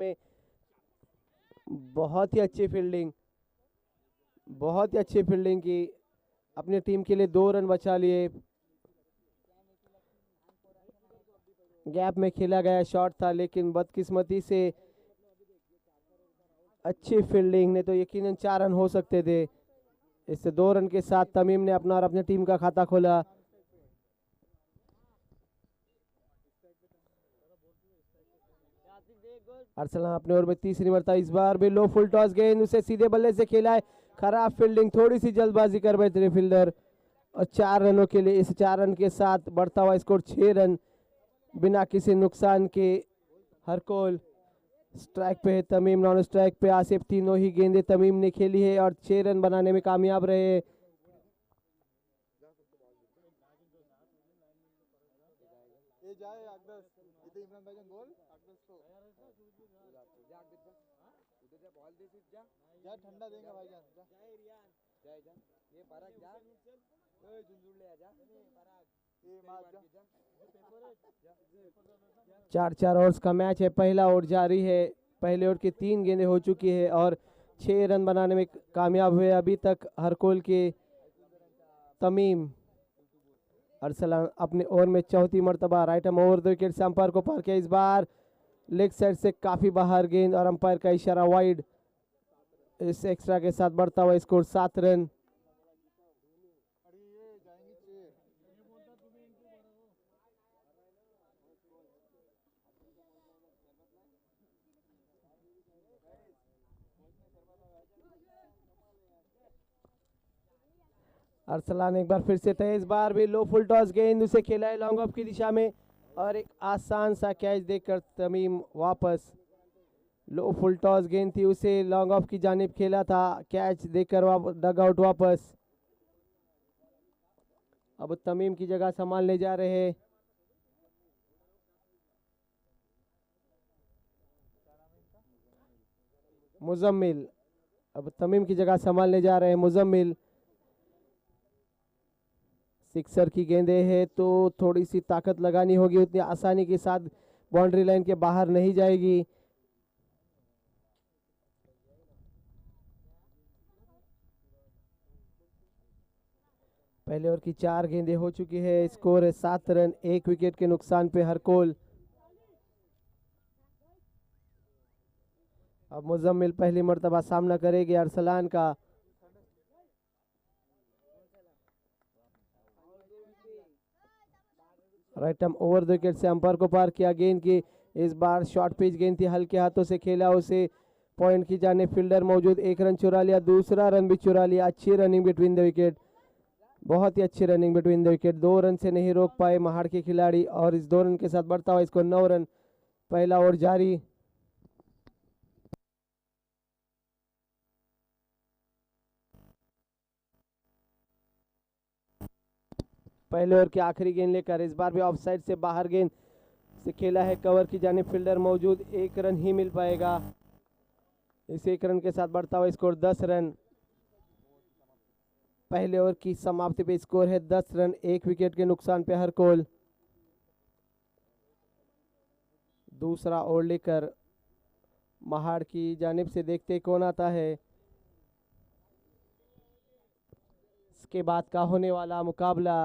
में बहुत ही अच्छी फील्डिंग की, अपनी टीम के लिए 2 रन बचा लिए। गैप में खेला गया शॉट था, लेकिन बदकिस्मती से अच्छी फील्डिंग ने तो यकीनन 4 रन हो सकते थे। इससे 2 रन के साथ तमीम ने अपना और अपनी टीम का खाता खोला। अरसलान अपने ओवर में तीसरी मरतबा, इस बार भी लो फुल टॉस गेंद, उसे सीधे बल्ले से खेला है। खराब फील्डिंग, थोड़ी सी जल्दबाजी कर बैठे फील्डर, और 4 रनों के लिए, इस 4 रन के साथ बढ़ता हुआ स्कोर 6 रन बिना किसी नुकसान के। हरकोल स्ट्राइक पे है, तमीम नॉन स्ट्राइक पे आसिफ। तीनों ही गेंदें तमीम ने खेली है और 6 रन बनाने में कामयाब रहे। चार ओवर्स का मैच है, पहला ओवर जारी है। पहले ओवर की 3 गेंदें हो चुकी है और 6 रन बनाने में कामयाब हुए अभी तक हरकोल के तमीम। अरसलान अपने ओवर में चौथी मरतबा right arm over the wicket से अंपायर को पार किया। इस बार लेग साइड से काफी बाहर गेंद और अंपायर का इशारा वाइड। इस एक्स्ट्रा के साथ बढ़ता हुआ स्कोर 7 रन। अरसलान एक बार फिर से थे, इस बार भी लो फुल टॉस गेंद, उसे खेला है लॉन्ग ऑफ की दिशा में और एक आसान सा कैच देकर तमीम वापस। लो फुल टॉस गेंद थी, उसे लॉन्ग ऑफ की जानिब खेला था, कैच देकर डग आउट वापस। अब तमीम की जगह संभालने जा रहे हैं मुजम्मिल। अब तमीम की जगह संभालने जा रहे हैं मुजम्मिल। सिक्सर की गेंदें है तो थोड़ी सी ताकत लगानी होगी, उतनी आसानी के साथ बाउंड्री लाइन के बाहर नहीं जाएगी। पहले ओवर की 4 गेंदें हो चुकी है, स्कोर है 7 रन, 1 विकेट के नुकसान पे हरकोल। अब मुजम्मिल पहली मर्तबा सामना करेगी अरसलान का। Right arm over the wicket से अंपायर को पार किया गेंद की। इस बार शॉर्ट पिच गेंद थी, हल्के हाथों से खेला, उसे पॉइंट की जाने फील्डर मौजूद, 1 रन चुरा लिया, दूसरा रन भी चुरा लिया। अच्छी रनिंग बिटवीन द विकेट, बहुत ही अच्छी running between the wicket. 2 run से नहीं रोक पाए महाड़ के खिलाड़ी और इस 2 रन के साथ बढ़ता हुआ इसको 9 रन। पहला ओवर जारी। पहले ओवर की आखिरी गेंद लेकर इस बार भी ऑफ साइड से बाहर गेंद से खेला है, कवर की जाने फील्डर मौजूद, 1 रन ही मिल पाएगा। इस 1 रन के साथ बढ़ता हुआ स्कोर 10 रन। पहले ओवर की समाप्ति पे स्कोर है 10 रन, 1 विकेट के नुकसान पे हरकोल। दूसरा ओवर लेकर महाड़ की जानिब से देखते कौन आता है। इसके बाद का होने वाला मुकाबला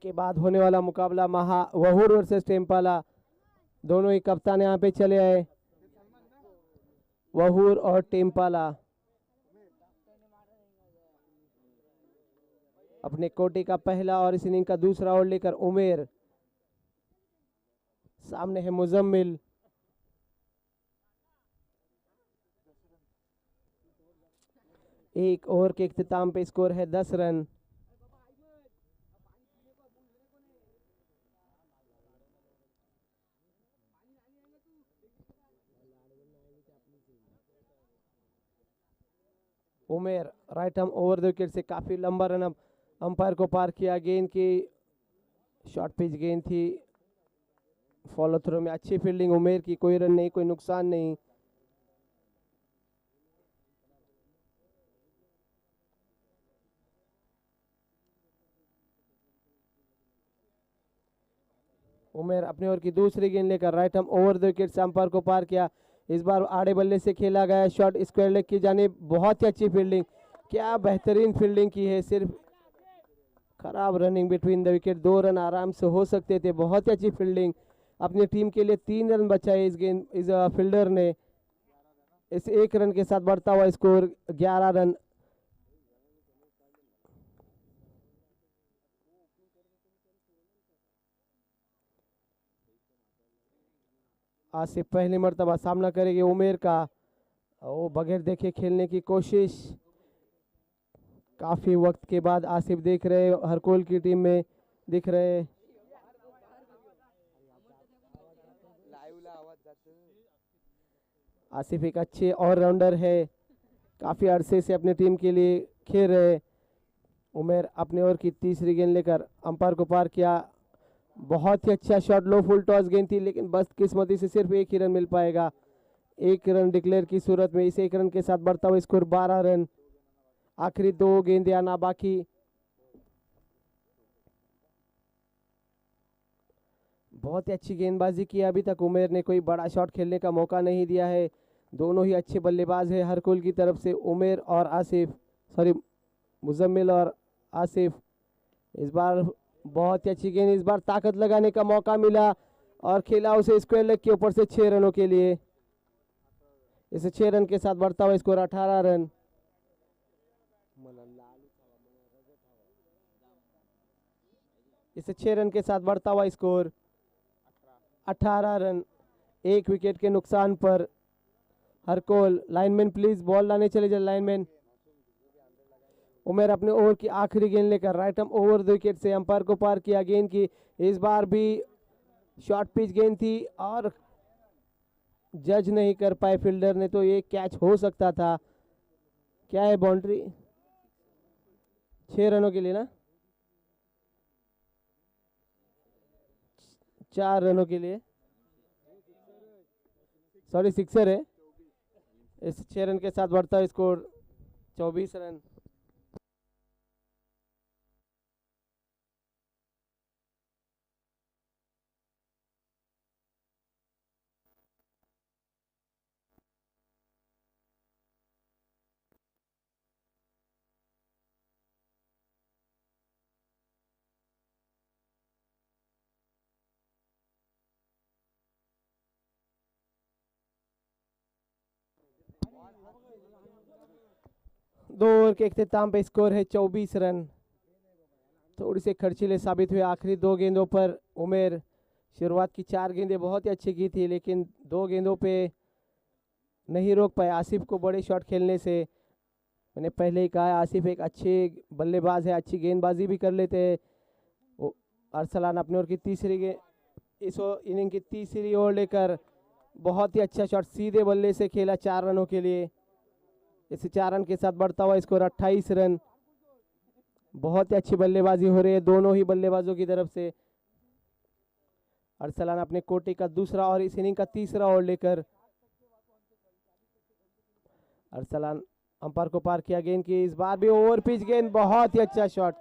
के बाद होने वाला मुकाबला वहूर वर्सेस टेम्पाला। दोनों ही कप्तान यहाँ पे चले आए, वहूर और टेम्पाला। अपने कोटे का पहला और इस इनिंग का दूसरा ओवर लेकर उमेर। सामने है मुजम्मिल। एक ओवर के इख्तिताम पे स्कोर है 10 run. Umer right arm over the wicket से काफी लंबा रन अब अंपायर को पार किया। गेंद की शॉर्ट पिच गेंद थी, फॉलो थ्रो में अच्छी फील्डिंग उमेर की, कोई रन नहीं, कोई नुकसान नहीं। उमेर अपने ओर की दूसरी गेंद लेकर राइट हम ओवर द विकेट से अंपायर को पार किया। इस बार आड़े बल्ले से खेला गया शॉट स्क्वायर लेग की जानिब। बहुत ही अच्छी फील्डिंग, क्या बेहतरीन फील्डिंग की है। सिर्फ खराब running between the wicket, 2 run आराम से हो सकते थे। बहुत ही अच्छी फील्डिंग, अपनी टीम के लिए 3 रन बचाए इस फील्डर ने। इस 1 रन के साथ बढ़ता हुआ स्कोर 11 रन। आसिफ पहली मर्तबा सामना करेंगे उमेर का। वो बगैर देखे खेलने की कोशिश, काफी वक्त के बाद आसिफ देख रहे हरकोल की टीम में दिख रहे। आसिफ एक अच्छे ऑलराउंडर है, काफी अरसे से अपनी टीम के लिए खेल रहे। उमेर अपने ओर की तीसरी गेंद लेकर अंपायर को पार किया। बहुत ही अच्छा शॉट, लो फुल टॉस गेंद थी, लेकिन बस किस्मती से सिर्फ 1 ही रन मिल पाएगा। 1 रन डिक्लेयर की सूरत में इस 1 रन के साथ बढ़ता हुआ स्कोर 12 रन। आखिरी 2 गेंदें आना बाकी। बहुत ही अच्छी गेंदबाजी की, अभी तक उमेर ने कोई बड़ा शॉट खेलने का मौका नहीं दिया है। दोनों ही अच्छे बल्लेबाज है हरकुल की तरफ से, उमेर और आसिफ, सॉरी मुजम्मिल और आसिफ। इस बार बहुत ही अच्छी गेंद, इस बार ताकत लगाने का मौका मिला और खेला उसे स्क्वायर लेग के ऊपर से 6 रनों के लिए। इसे 6 रन के साथ बढ़ता हुआ स्कोर 18 रन। इसे 6 रन के साथ बढ़ता हुआ स्कोर 18 रन। 1 विकेट के नुकसान पर हरकोल। लाइनमैन प्लीज बॉल लाने चले जाए लाइनमैन। उमेर अपने ओवर की आखिरी गेंद लेकर right arm over the wicket से अंपायर को पार किया गेंद की। इस बार भी शॉर्ट पिच गेंद थी और जज नहीं कर पाए फील्डर ने, तो ये कैच हो सकता था। क्या है बाउंड्री? 6 रनों के लिए ना, 4 रनों के लिए, सॉरी सिक्सर है। इस 6 रन के साथ बढ़ता है स्कोर 24 रन। दो ओवर के इख्तिताम पे स्कोर है 24 रन। थोड़ी से खर्चीले साबित हुए आखिरी 2 गेंदों पर। उमेर शुरुआत की 4 गेंदें बहुत ही अच्छी की थी, लेकिन 2 गेंदों पे नहीं रोक पाए आसिफ को बड़े शॉट खेलने से। मैंने पहले ही कहा आसिफ एक अच्छे बल्लेबाज है, अच्छी गेंदबाजी भी कर लेते हैं। अरसलान अपने ओर की तीसरी इस इनिंग की तीसरी ओवर लेकर बहुत ही अच्छा शॉट सीधे बल्ले से खेला 4 रनों के लिए। इसे 4 रन के साथ बढ़ता हुआ स्कोर 28 रन। बहुत ही अच्छी बल्लेबाजी हो रही है दोनों ही बल्लेबाजों की तरफ से। अरसलान अपने कोटे का दूसरा और इस इनिंग का तीसरा ओवर लेकर अरसलान अंपायर को पार किया गेंद की। इस बार भी ओवर पिच गेंद, बहुत ही अच्छा शॉट,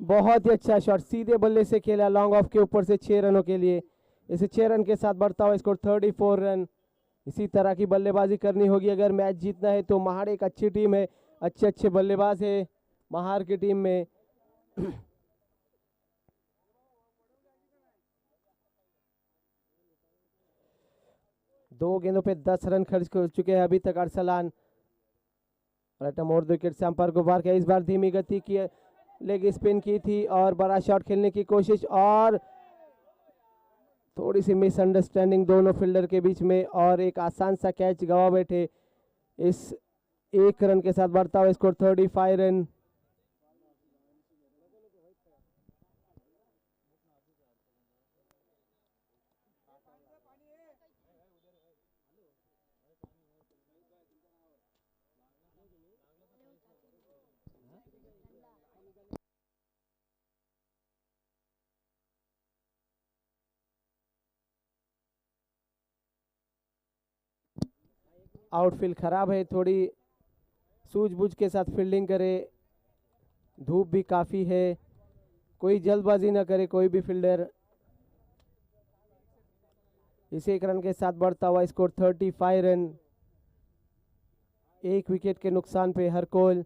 बहुत ही अच्छा शॉट सीधे बल्ले से खेला लॉन्ग ऑफ के ऊपर से 6 रनों के लिए। इसे 6 रन के साथ बढ़ता हुआ स्कोर 34 रन। इसी तरह की बल्लेबाजी करनी होगी अगर मैच जीतना है तो। महाड़ एक अच्छी टीम है, अच्छे अच्छे बल्लेबाज है महार की टीम में। दो गेंदों पे 10 रन खर्च कर चुके हैं अभी तक अरसलान। राइट मोड़ विकेट से अंपायर को पार किया। इस बार धीमी गति की लेग स्पिन की थी और बड़ा शॉट खेलने की कोशिश, और थोड़ी सी मिसअंडरस्टैंडिंग दोनों फील्डर के बीच में और एक आसान सा कैच गवा बैठे। इस 1 रन के साथ बढ़ता हुआ स्कोर 35 रन। आउटफील्ड खराब है, थोड़ी सूझबूझ के साथ फील्डिंग करे। धूप भी काफ़ी है, कोई जल्दबाजी ना करे कोई भी फील्डर। इसी एक रन के साथ बढ़ता हुआ स्कोर 35 रन, एक विकेट के नुकसान पे हरकोल।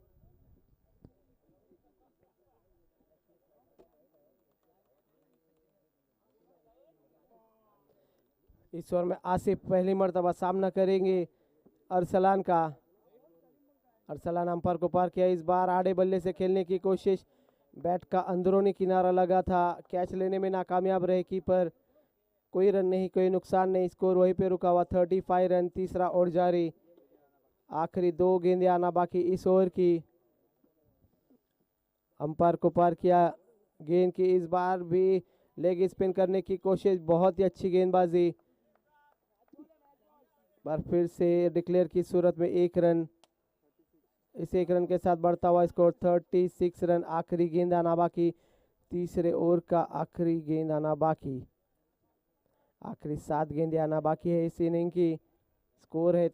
इस ओवर में आसिफ पहली मर्तबा सामना करेंगे अरसलान का। अरसलान अंपायर को पार किया, इस बार आड़े बल्ले से खेलने की कोशिश, बैट का अंदरूनी किनारा लगा था, कैच लेने में नाकामयाब रहे कीपर। कोई रन नहीं, कोई नुकसान नहीं, स्कोर वहीं पे रुका हुआ 35 रन। तीसरा ओवर जारी, आखिरी 2 गेंदें आना बाकी इस ओवर की। अंपायर को पार किया गेंद की, इस बार भी लेग स्पिन करने की कोशिश, बहुत ही अच्छी गेंदबाजी। बार फिर से डिक्लेयर की सूरत में 1 रन। इस 1 रन के साथ बढ़ता हुआ स्कोर 36 रन। आखिरी गेंद आना बाकी, तीसरे ओवर का आखिरी गेंद आना बाकी, आखिरी 7 गेंदें आना बाकी है इस इनिंग की। स्कोर है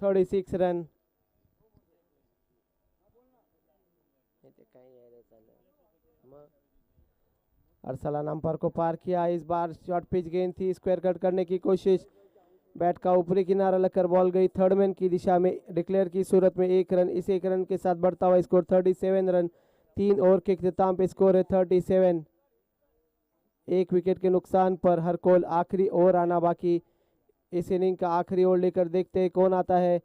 36 रन। अरसलान अंपायर को पार किया, इस बार शॉर्ट पिच गेंद थी, स्क्वायर कट करने की कोशिश, बैट का ऊपरी किनारा लगकर बॉल गई थर्ड मैन की दिशा में, डिक्लेयर की सूरत में 1 रन। इस 1 रन के साथ बढ़ता हुआ स्कोर 37 रन। 3 ओवर के इख्तिताम पे स्कोर है 37, एक विकेट के नुकसान पर हरकोल। आखिरी ओवर आना बाकी, इस इनिंग का आखिरी ओवर लेकर देखते हैं कौन आता है।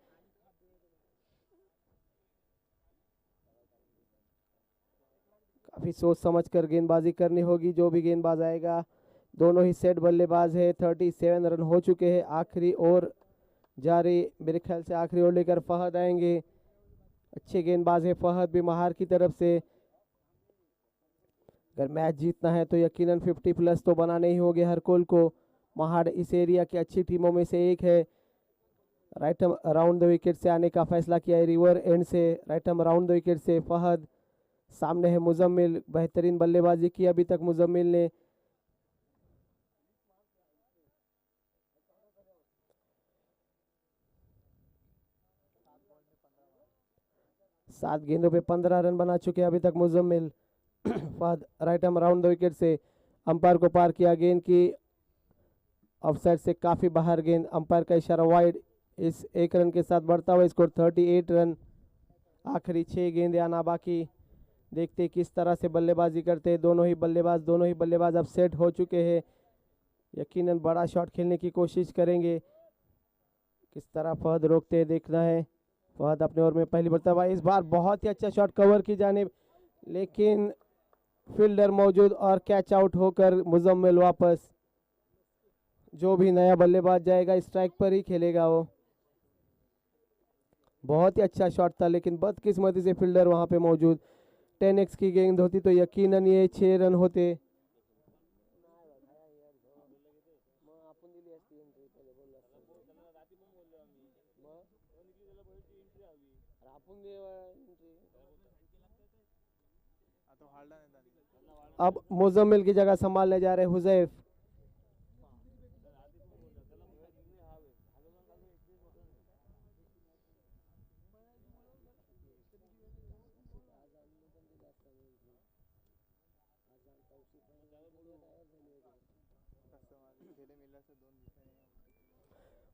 काफी सोच समझकर गेंदबाजी करनी होगी जो भी गेंदबाज आएगा। दोनों ही सेट बल्लेबाज है, 37 रन हो चुके हैं। आखिरी ओवर जारी, मेरे ख्याल से आखिरी ओवर लेकर फहद आएंगे। अच्छे गेंदबाज है फहद भी महार की तरफ से। अगर मैच जीतना है तो यकीनन 50+ तो बनाने ही होंगे हरकोल को। महाड़ इस एरिया की अच्छी टीमों में से एक है। राइट हम अराउंड द विकेट से आने का फैसला किया है, रिवर एंड से राइट हम अराउंड द विकेट से फहद। सामने है मुजम्मिल, बेहतरीन बल्लेबाजी की अभी तक मुजम्मिल ने। सात गेंदों पे 15 रन बना चुके हैं अभी तक मुजम्मिल। फहद राइट हम अराउंड द विकेट से अंपायर को पार किया, गेंद की ऑफसाइड से काफी बाहर गेंद, अंपायर का इशारा वाइड। इस 1 रन के साथ बढ़ता हुआ स्कोर 38 रन। आखिरी 6 गेंदें आना बाकी, देखते किस तरह से बल्लेबाजी करते हैं दोनों ही बल्लेबाज अब सेट हो चुके हैं। यकीनन बड़ा शॉट खेलने की कोशिश करेंगे, किस तरह फहद रोकते हैं देखना है। फहद अपने ओवर में पहली मर्तबा, इस बार बहुत ही अच्छा शॉट कवर की जानिब, लेकिन फील्डर मौजूद और कैच आउट होकर मुजम्मिल वापस। जो भी नया बल्लेबाज जाएगा स्ट्राइक पर ही खेलेगा वो। बहुत ही अच्छा शॉट था लेकिन बदकिस्मती से फील्डर वहां पे मौजूद। 10x की गेंद होती तो यकीनन ये 6 रन होते। अब मुजम्मिल की जगह संभालने जा रहे हुजैफ।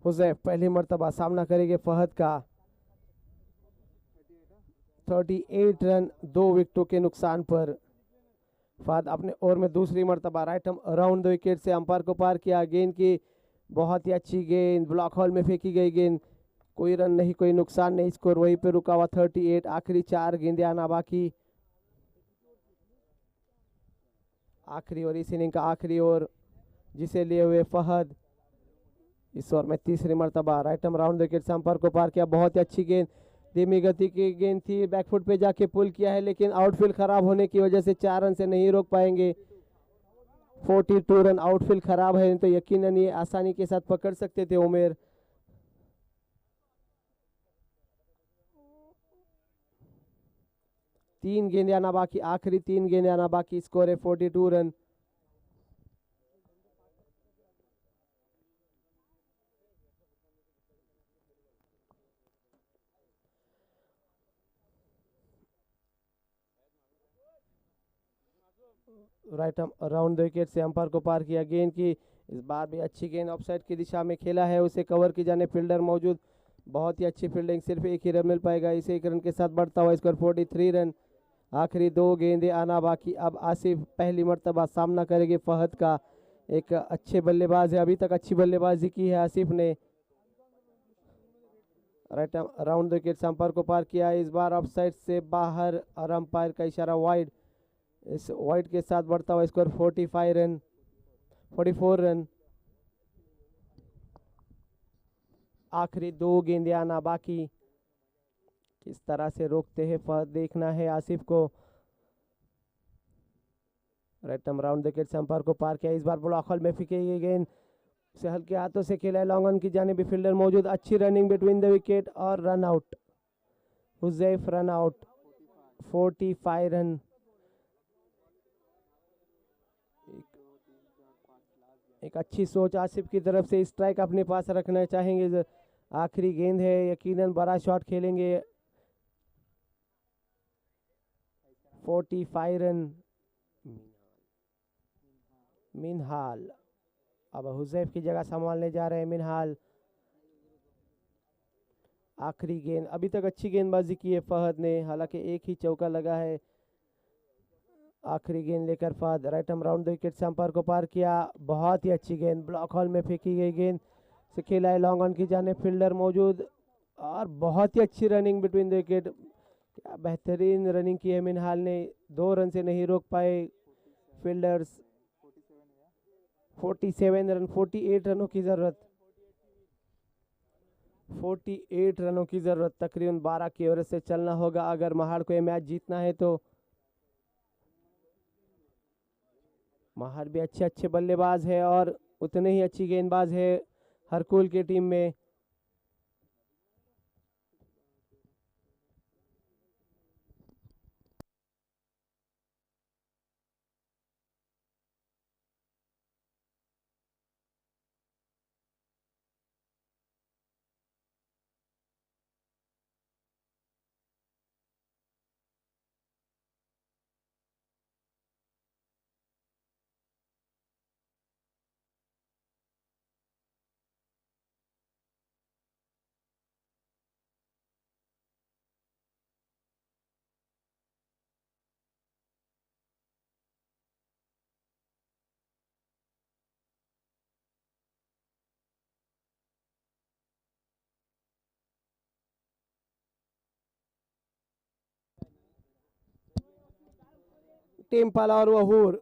हुजैफ पहली मर्तबा सामना करेंगे फहद का। 38 रन 2 विकेटों के नुकसान पर फहद अपने ओवर में दूसरी मर्तबा राइट हम अराउंड द विकेट से अंपायर को पार किया, गेंद की बहुत ही अच्छी गेंद, ब्लॉक हॉल में फेंकी गई गेंद, कोई रन नहीं कोई नुकसान नहीं, स्कोर वहीं पे रुका हुआ 38। आखिरी 4 गेंदें आना बाकी, आखिरी और इस इनिंग का आखिरी ओवर जिसे लिए हुए फहद। इस ओवर में तीसरी मर्तबा राइट हम राउंड विकेट से अंपायर को पार किया, बहुत ही अच्छी गेंद, धीमी गति की गेंद थी, बैकफुट पे जाके पुल किया है लेकिन आउटफील्ड खराब होने की वजह से 4 रन से नहीं रोक पाएंगे। 42 रन, आउटफील्ड खराब है तो यकीनन ये आसानी के साथ पकड़ सकते थे उमेर। तीन गेंदें आना बाकी, आखिरी 3 गेंदें आना बाकी, स्कोर है 42 run. Right around the wicket से अंपायर को पार किया। गेंद की इस बार भी अच्छी गेंद ऑफसाइड की दिशा में खेला है, उसे कवर की जाने फील्डर मौजूद। बहुत ही अच्छी फील्डिंग, सिर्फ एक ही रन मिल पाएगा। इसे एक रन के साथ बढ़ता हुआ स्कोर 43 रन। आखिरी 2 गेंदें आना बाकी। अब आसिफ पहली मर्तबा सामना करेंगे फहद का। एक अच्छे बल्लेबाज है, अभी तक अच्छी बल्लेबाजी की है आसिफ ने। राइट अराउंड द विकेट से अंपायर को पार किया, इस बार ऑफ साइड से बाहर और अंपायर का इशारा वाइड। इस वाइड के साथ बढ़ता हुआ स्कोर 44 रन। आखिरी 2 गेंदें आना बाकी। किस तरह से रोकते हैं फहद, देखना है आसिफ को। राइट अराउंड द विकेट से अंपायर को पार किया, इस बार ब्लॉक हॉल में फेंकी गई गेंद से हल्के हाथों से खेला है। लॉन्ग ऑन की जाने भी फील्डर मौजूद। अच्छी रनिंग बिटवीन द विकेट और run out. Huzaif run out. 45 run. एक अच्छी सोच आसिफ की तरफ से, स्ट्राइक अपने पास रखना चाहेंगे। आखिरी गेंद है, यकीनन बड़ा शॉट खेलेंगे। 45 रन। मिनहाल अब हुजैफ की जगह संभालने जा रहे हैं मिनहाल। आखिरी गेंद, अभी तक अच्छी गेंदबाजी की है फहद ने, हालांकि एक ही चौका लगा है। आखिरी गेंद लेकर Fahad right around the wicket से अंपायर को पार किया। बहुत ही अच्छी गेंद ब्लॉक हॉल में फेंकी गई गेंद से खेला है। लॉन्ग ऑन की जाने फील्डर मौजूद और बहुत ही अच्छी रनिंग बिटवीन द विकेट। क्या बेहतरीन रनिंग की है मिनहाल ने, 2 रन से नहीं रोक पाए फील्डर्स। 47 रन, 48 रनों की जरूरत। 48 रनों की जरूरत, तकरीबन 12 की एवरेज से चलना होगा अगर महाड़ को ये मैच जीतना है तो। महाड़ भी अच्छे अच्छे बल्लेबाज है और उतने ही अच्छी गेंदबाज है हरकुल की टीम में। टेमपाला और वहूर,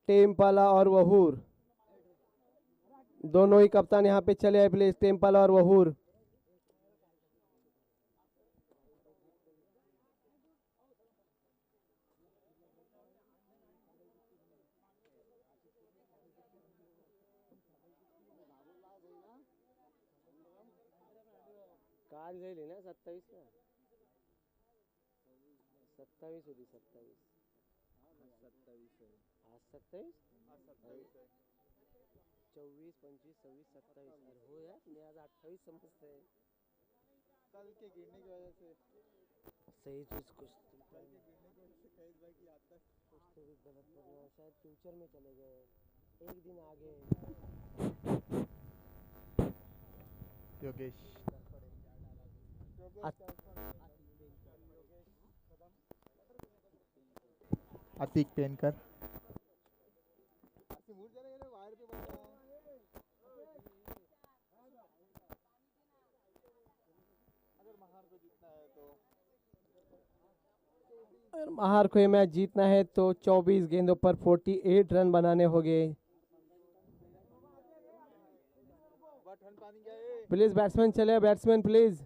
टेमपाला और वहूर दोनों ही कप्तान यहाँ पे चले आए प्लेस, टेमपाला और वहूर। काल जाईल ना 27 का, 27 होती 27 आज 27 24 25 26 27 अरे हो यार, मैं आज 28 समझते हैं। कल के गिरने की वजह से, सही चीज कुछ कल के गिरने की वजह से कई भाई की याद तक तो भी गलत कर रहे हैं, शायद फ्यूचर में चले गए एक दिन आगे। योगेश अतीक पेनकर वायर पे बैठा है। अगर महार को जीतना है तो अगर महार को ये मैच जीतना है तो 24 गेंदों पर 48 रन बनाने होंगे। प्लीज बैट्समैन चले, बैट्समैन प्लीज।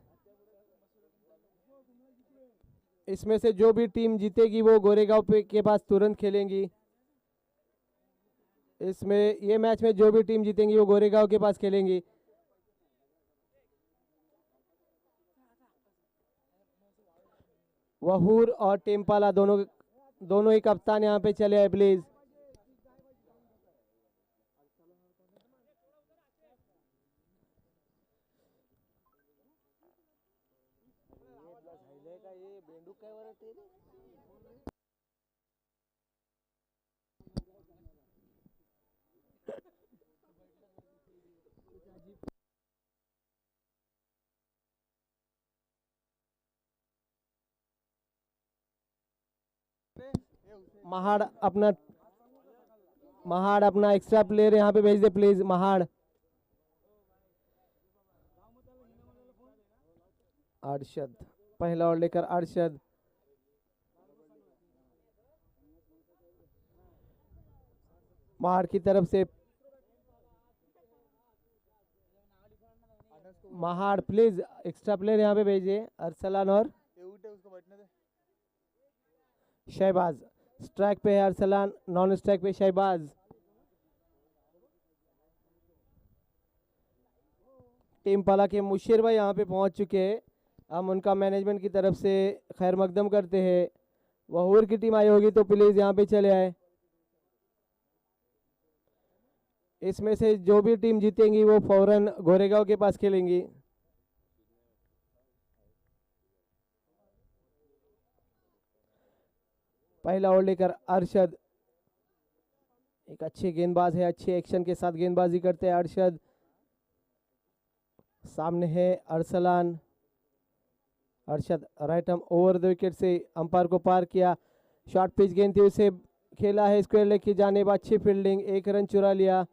इसमें से जो भी टीम जीतेगी वो गोरेगांव के पास तुरंत खेलेंगी। इसमें ये मैच में जो भी टीम जीतेंगी वो गोरेगांव के पास खेलेंगी। वहूर और टेमपाला दोनों ही कप्तान यहाँ पे चले आए प्लीज। महाड़ अपना एक्स्ट्रा प्लेयर यहाँ पे भेज दे प्लीज। महाड़ अरशद पहला ओवर लेकर अरशद महाड़ की तरफ से। महाड़ प्लीज एक्स्ट्रा प्लेयर यहाँ पे भेजिए। अरसलान और शहबाज स्ट्राइक पे है अरसलान, नॉन स्ट्राइक पे शहबाज। टीम पाला के मुशीर भाई यहाँ पे पहुंच चुके हैं। हम उनका मैनेजमेंट की तरफ से खैर मकदम करते हैं। वहूर की टीम आई होगी तो प्लीज यहाँ पे चले आए। इसमें से जो भी टीम जीतेंगी वो फौरन गोरेगांव के पास खेलेंगी। पहला ओवर लेकर अरशद, एक अच्छे गेंदबाज है, अच्छे एक्शन के साथ गेंदबाजी करते हैं अरशद। सामने है Arsalan. Arshad right arm over the wicket से अंपायर को पार किया। शॉर्ट पिच गेंद थी, उसे खेला है स्क्वायर लेग की जानिब। अच्छी फील्डिंग, एक रन चुरा लिया,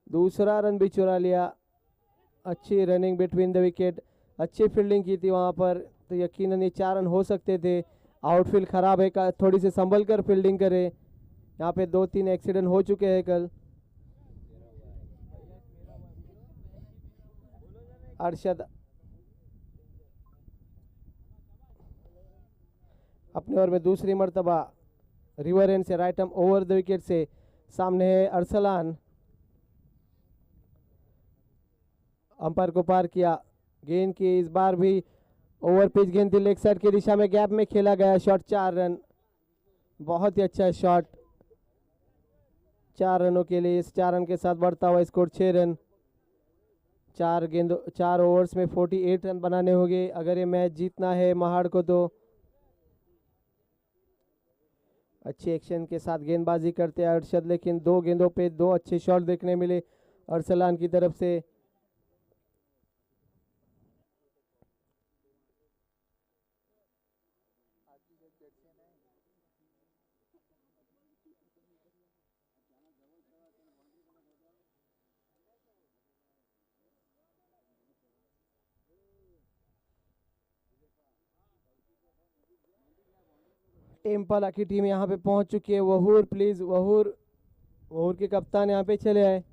दूसरा रन भी चुरा लिया। अच्छी रनिंग बिटवीन द विकेट, अच्छी फील्डिंग की थी वहां पर, तो यकीनन ये 4 रन हो सकते थे। आउटफील्ड खराब है, थोड़ी सी संभल कर फील्डिंग करे। यहाँ पे 2-3 एक्सीडेंट हो चुके हैं कल। अरशद अपने ओवर में दूसरी मर्तबा रिवर एंड से right arm over the wicket से। सामने है अरसलान, अंपायर को पार किया। गेंद की इस बार भी ओवर पिच गेंद थी, लेग साइड की दिशा में गैप में खेला गया शॉट। 4 रन, बहुत ही अच्छा शॉट। 4 रनों के लिए, इस 4 रन के साथ बढ़ता हुआ स्कोर 6 रन। 4 ओवर्स में 48 रन बनाने होंगे अगर ये मैच जीतना है महाड़ को। तो अच्छे एक्शन के साथ गेंदबाजी करते हैं अरशद, लेकिन 2 गेंदों पे 2 अच्छे शॉट देखने मिले अरसलान की तरफ से। टेम्पला की टीम यहाँ पे पहुंच चुकी है। वहूर प्लीज, वहूर के कप्तान यहाँ पे चले आए।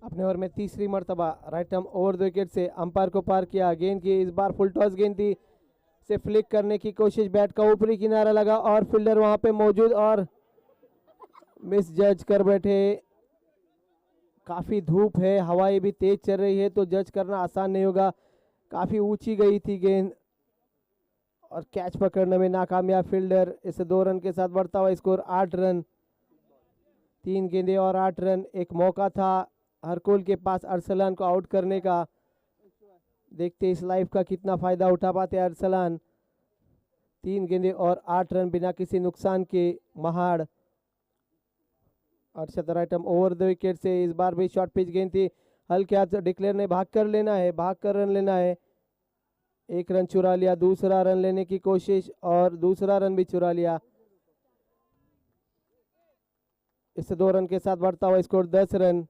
अपने ओवर में तीसरी मर्तबा right arm over the wicket से अंपायर को पार किया। गेंद की इस बार फुल टॉस गेंद थी, से फ्लिक करने की कोशिश, बैट का ऊपरी किनारा लगा और फील्डर वहां पे मौजूद और मिस जज कर बैठे। काफी धूप है, हवाएं भी तेज चल रही है, तो जज करना आसान नहीं होगा। काफी ऊंची गई थी गेंद और कैच पकड़ने में नाकामयाब फील्डर। इसे 2 रन के साथ बढ़ता हुआ स्कोर 8 रन। 3 गेंदें और 8 रन। एक मौका था हरकोल के पास अरसलान को आउट करने का। देखते इस लाइफ का कितना फायदा उठा पाते अरसलान। 3 गेंदें और 8 रन बिना किसी नुकसान के Mahad. Arshad right arm over the wicket से, इस बार भी शॉर्ट पिच गेंद थी, हल्के हाथ से डिक्लेयर ने भाग कर लेना है, भाग कर रन लेना है। 1 रन चुरा लिया, दूसरा रन लेने की कोशिश और दूसरा रन भी चुरा लिया। इससे 2 रन के साथ बढ़ता हुआ स्कोर 10 रन।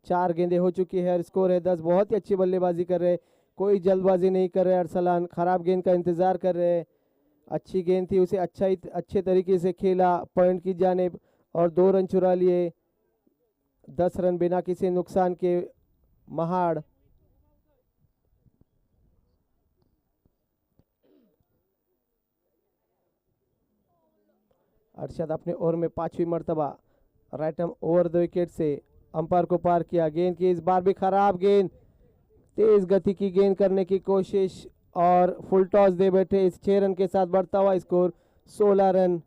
4 गेंदें हो चुकी है, स्कोर है 10। बहुत ही अच्छी बल्लेबाजी कर रहे, कोई जल्दबाजी नहीं कर रहे अरसलान, खराब गेंद का इंतजार कर रहे हैं। अच्छी गेंद थी, उसे अच्छे तरीके से खेला पॉइंट की जानिब और 2 रन चुरा लिए। 10 रन बिना किसी नुकसान के महाड़। अरशद अपने ओवर में 5वीं मर्तबा right arm over the wicket से अंपायर को पार किया। गेंद की इस बार भी खराब गेंद, तेज गति की गेंद करने की कोशिश और फुल टॉस दे बैठे। इस 6 रन के साथ बढ़ता हुआ स्कोर 16 रन।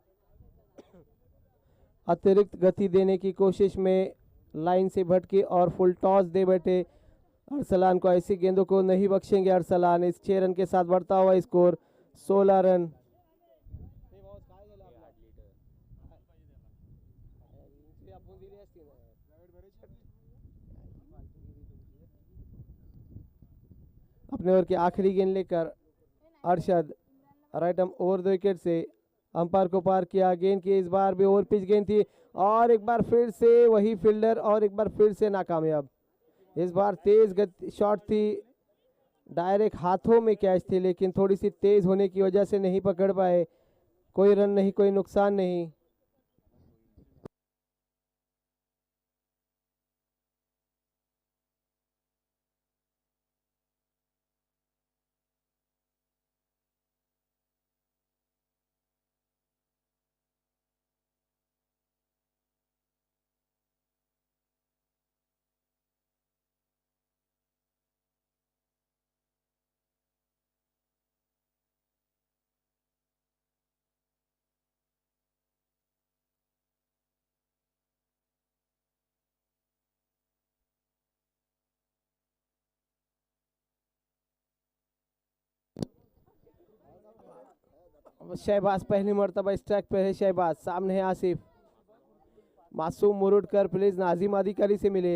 अतिरिक्त गति देने की कोशिश में लाइन से भटकी और फुल टॉस दे बैठे अरसलान को। ऐसी गेंदों को नहीं बख्शेंगे अरसलान। इस 6 रन के साथ बढ़ता हुआ स्कोर 16 रन। अपने ओवर की आखिरी गेंद लेकर Arshad right arm over 2 wicket से अंपायर को पार किया। गेंद की इस बार भी ओवर पिच गेंद थी और एक बार फिर से वही फील्डर और एक बार फिर से नाकामयाब। इस बार तेज गति शॉट थी, डायरेक्ट हाथों में कैच थी, लेकिन थोड़ी सी तेज होने की वजह से नहीं पकड़ पाए। कोई रन नहीं, कोई नुकसान नहीं। शहबाज पहली मरतबा स्ट्राइक पे है। शहबाज सामने है आसिफ। मासूम मुरुडकर प्लीज नाजिम अधिकारी से मिले।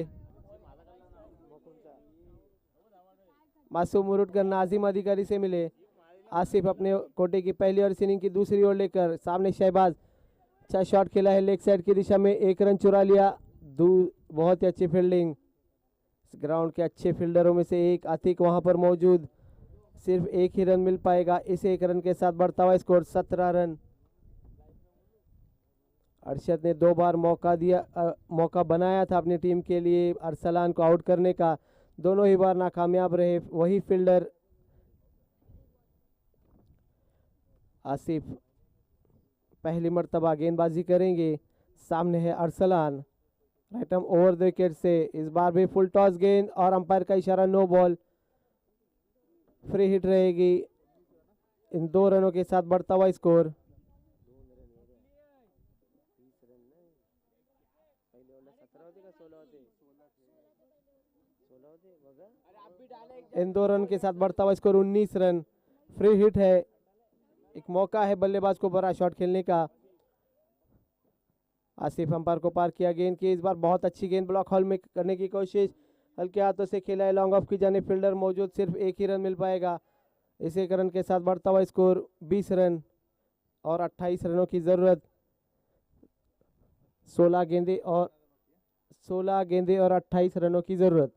मासूम मुरुडकर नाजिम अधिकारी से मिले। आसिफ अपने कोटे की पहली और इनिंग की दूसरी ओर लेकर सामने शहबाज। अच्छा शॉट खेला है लेग साइड की दिशा में, 1 रन चुरा लिया। बहुत ही अच्छी फील्डिंग। ग्राउंड के अच्छे फील्डरों में से एक अतीक वहां पर मौजूद। सिर्फ 1 ही रन मिल पाएगा। इस 1 रन के साथ बढ़ता हुआ स्कोर 17 रन। अरशद ने 2 बार मौका बनाया था अपनी टीम के लिए अरसलान को आउट करने का, दोनों ही बार नाकामयाब रहे। वही फील्डर आसिफ पहली मर्तबा गेंदबाजी करेंगे। सामने है Arsalan right arm over 2 wicket से। इस बार भी फुल टॉस गेंद और अंपायर का इशारा नो बॉल। फ्री हिट रहेगी। इन 2 रनों के साथ बढ़ता हुआ स्कोर इन 2 रन के साथ बढ़ता हुआ स्कोर 19 रन। फ्री हिट है, एक मौका है बल्लेबाज को बड़ा शॉट खेलने का। आसिफ अंपायर को पार किया। गेंद की इस बार बहुत अच्छी गेंद ब्लॉक हॉल में करने की कोशिश, हल्के हाथों से खेला है लॉन्ग ऑफ की जानिब। फील्डर मौजूद, सिर्फ 1 ही रन मिल पाएगा। इस 1 रन के साथ बढ़ता हुआ स्कोर 20 रन और 28 रनों की जरूरत। 16 गेंदे और 28 रनों की जरूरत।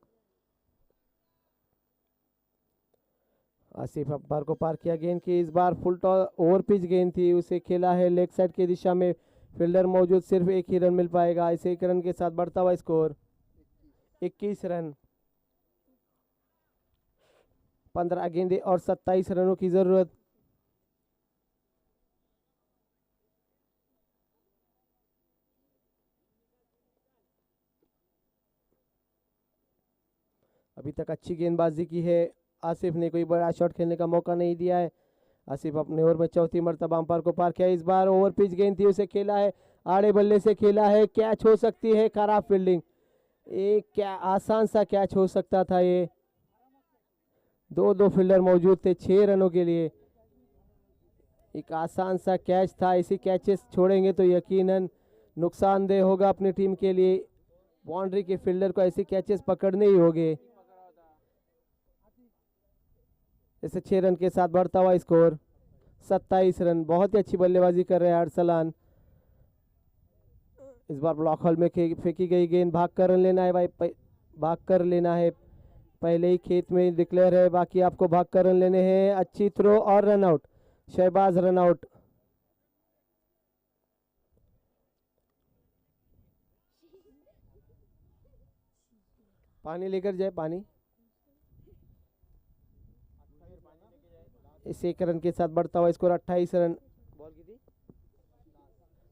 आसिफ अंपायर को पार किया। गेंद की इस बार फुल टॉस ओवर पिच गेंद थी, उसे खेला है लेग साइड की दिशा में। फील्डर मौजूद, सिर्फ 1 ही रन मिल पाएगा। इस 1 रन के साथ बढ़ता हुआ स्कोर 21 रन। 15 गेंदे और 27 रनों की जरूरत। अभी तक अच्छी गेंदबाजी की है आसिफ ने, कोई बड़ा शॉट खेलने का मौका नहीं दिया है। आसिफ अपने ओवर में चौथी मर्तबा अंपायर को पार किया। इस बार ओवर पिच गेंद थी, उसे खेला है आड़े बल्ले से खेला है। कैच हो सकती है, खराब फील्डिंग। एक क्या आसान सा कैच हो सकता था ये। 2 फील्डर मौजूद थे 6 रनों के लिए। एक आसान सा कैच था। इसी कैचेस छोड़ेंगे तो यकीनन नुकसानदेह होगा अपनी टीम के लिए। बाउंड्री के फील्डर को ऐसे कैचेस पकड़ने ही होंगे। इसे 6 रन के साथ बढ़ता हुआ स्कोर 27 रन। बहुत ही अच्छी बल्लेबाजी कर रहे हैं अरसलान। इस बार ब्लॉक हॉल में फेंकी गई गेंद, भाग कर रन लेना है भाई, भाग कर लेना है। पहले ही खेत में डिक्लेयर है, बाकी आपको भाग कर रन लेने हैं। अच्छी थ्रो और run out. Shahbaz run out. पानी लेकर जाए, पानी। इस 1 रन के साथ बढ़ता हुआ स्कोर 28 रन। बॉल की थी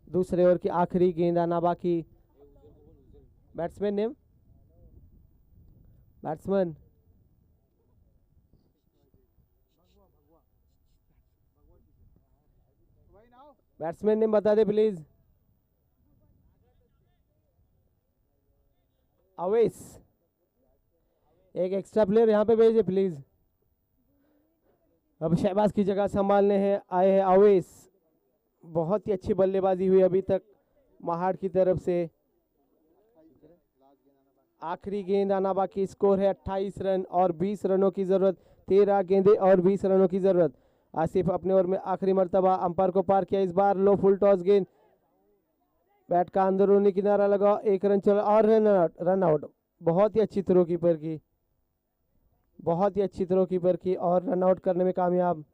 दूसरे ओवर की आखिरी गेंद आना बाकी। Batsman name, batsman batsman name बता दे प्लीज। अवेश, एक एक्स्ट्रा प्लेयर यहाँ पे भेजे प्लीज। अब शहबाज की जगह संभालने हैं आए हैं अवेश। बहुत ही अच्छी बल्लेबाजी हुई अभी तक महाड़ की तरफ से। आखिरी गेंद आना बाकी। स्कोर है 28 रन और 20 रनों की जरूरत। 13 गेंदे और 20 रनों की जरूरत। आसिफ अपने ओवर में आखिरी मर्तबा अंपायर को पार किया, इस बार लो फुल टॉस गेंद, बैट का अंदरूनी किनारा लगा, 1 रन चला और रन आउट। बहुत ही अच्छी थ्रो कीपर की, बहुत ही अच्छी थ्रो कीपर की और रन आउट करने में कामयाब।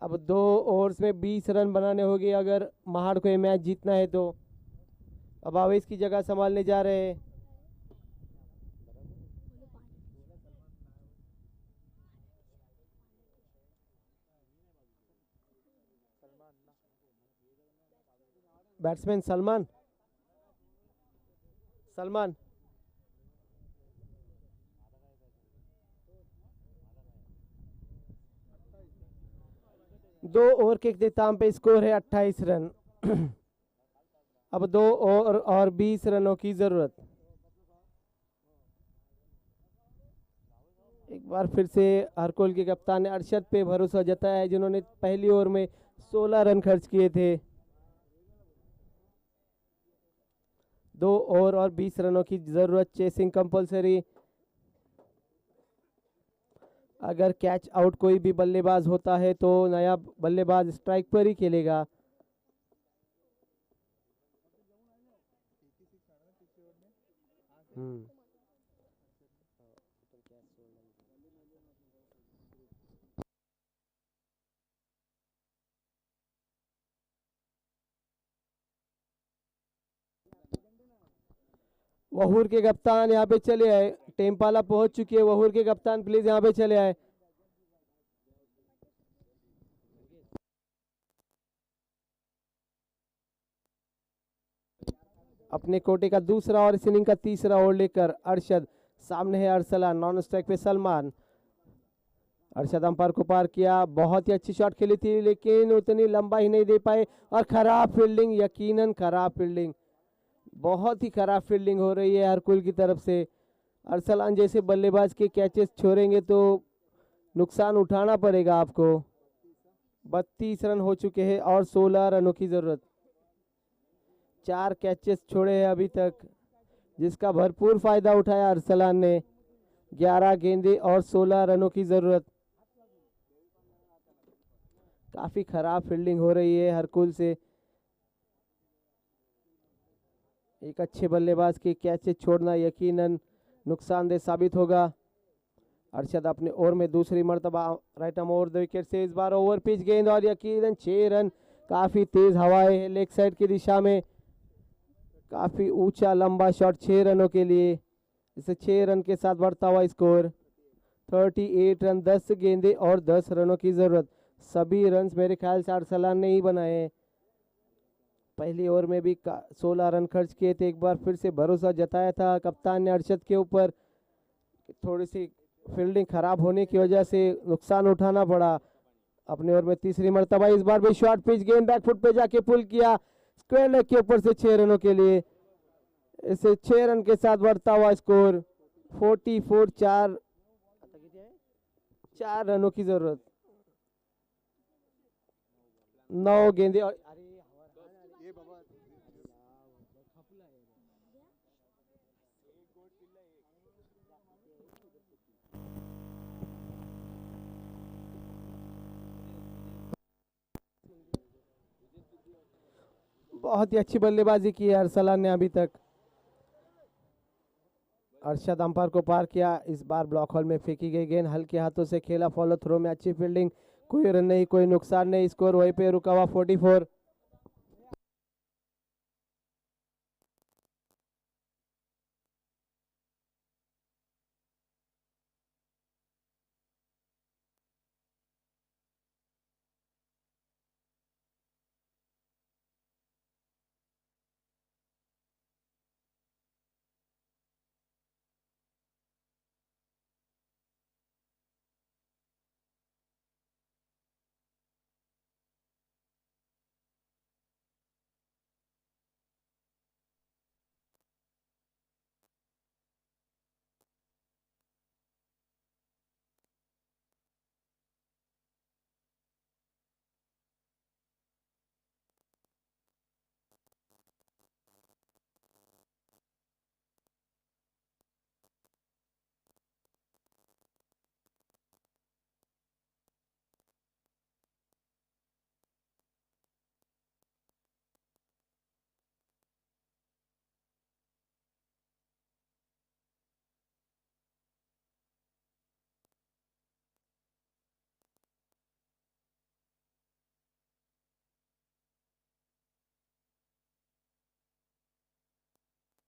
अब 2 ओवर्स में 20 रन बनाने होंगे अगर महाड़ को ये मैच जीतना है तो। अब आवेश की जगह संभालने जा रहे हैं। बैट्समैन सलमान, सलमान 2 ओवर के इख्तिताम पे स्कोर है 28 रन। अब 2 ओवर और 20 रनों की जरूरत। एक बार फिर से हरकोल के कप्तान ने अरशद पे भरोसा जताया है, जिन्होंने पहली ओवर में 16 रन खर्च किए थे। 2 ओवर और 20 रनों की जरूरत, चेसिंग कंपलसरी। अगर कैच आउट कोई भी बल्लेबाज होता है तो नया बल्लेबाज स्ट्राइक पर ही खेलेगा। वहूर के कप्तान यहाँ पे चले आए, टेम्पाला पहुंच चुकी है। वहूर के कप्तान प्लीज यहाँ पे चले आए। अपने कोटे का दूसरा और इस इनिंग का तीसरा ओवर लेकर अरशद, सामने है अरसलान, नॉन स्ट्राइक पे सलमान। अरशद अंपायर को पार किया, बहुत ही अच्छी शॉट खेली थी लेकिन उतनी लंबा ही नहीं दे पाए और खराब फील्डिंग, यकीनन खराब फील्डिंग, बहुत ही खराब फील्डिंग हो रही है हरकुल की तरफ से। अरसलान जैसे बल्लेबाज के कैचेस छोड़ेंगे तो नुकसान उठाना पड़ेगा आपको। 32 रन हो चुके हैं और 16 रनों की जरूरत। 4 कैचेस छोड़े हैं अभी तक, जिसका भरपूर फायदा उठाया अरसलान ने। 11 गेंदे और 16 रनों की जरूरत। काफी खराब फील्डिंग हो रही है हरकुल से। एक अच्छे बल्लेबाज के कैचेस छोड़ना यकीनन नुकसानदेह साबित होगा। अरशद अपने ओवर में दूसरी मर्तबा right arm over the wicket से, इस बार ओवर पिच गेंद और यकीनन 6 रन। काफी तेज हवाएं है लेग साइड की दिशा में, काफी ऊंचा लंबा शॉट 6 रनों के लिए। इसे 6 रन के साथ बढ़ता हुआ स्कोर 38 रन, 10 गेंदे और 10 रनों की जरूरत। सभी रन मेरे ख्याल से अरसलान ने ही बनाए हैं। पहली ओवर में भी 16 रन खर्च किए थे। एक बार फिर से भरोसा जताया था कप्तान ने अरशद के ऊपर, थोड़ी सी फील्डिंग खराब होने की वजह से नुकसान उठाना पड़ा। अपने ओवर में तीसरी मर्तबा इस बार भी शॉर्ट पिच गेंद बैकफुट पे जाके पुल किया, स्क्वायर लेग के ऊपर से 6 रनों के लिए। इसे 6 रन के साथ बढ़ता हुआ स्कोर 44, 4 रनों की जरूरत। 9 गेंदे और बहुत ही अच्छी बल्लेबाजी की है अरसलान ने अभी तक। अरशद अंपायर को पार किया, इस बार ब्लॉक होल में फेंकी गई गेंद हल्के हाथों से खेला, फॉलो थ्रो में अच्छी फील्डिंग, कोई रन नहीं, कोई नुकसान नहीं, स्कोर वहीं पे रुका हुआ 44।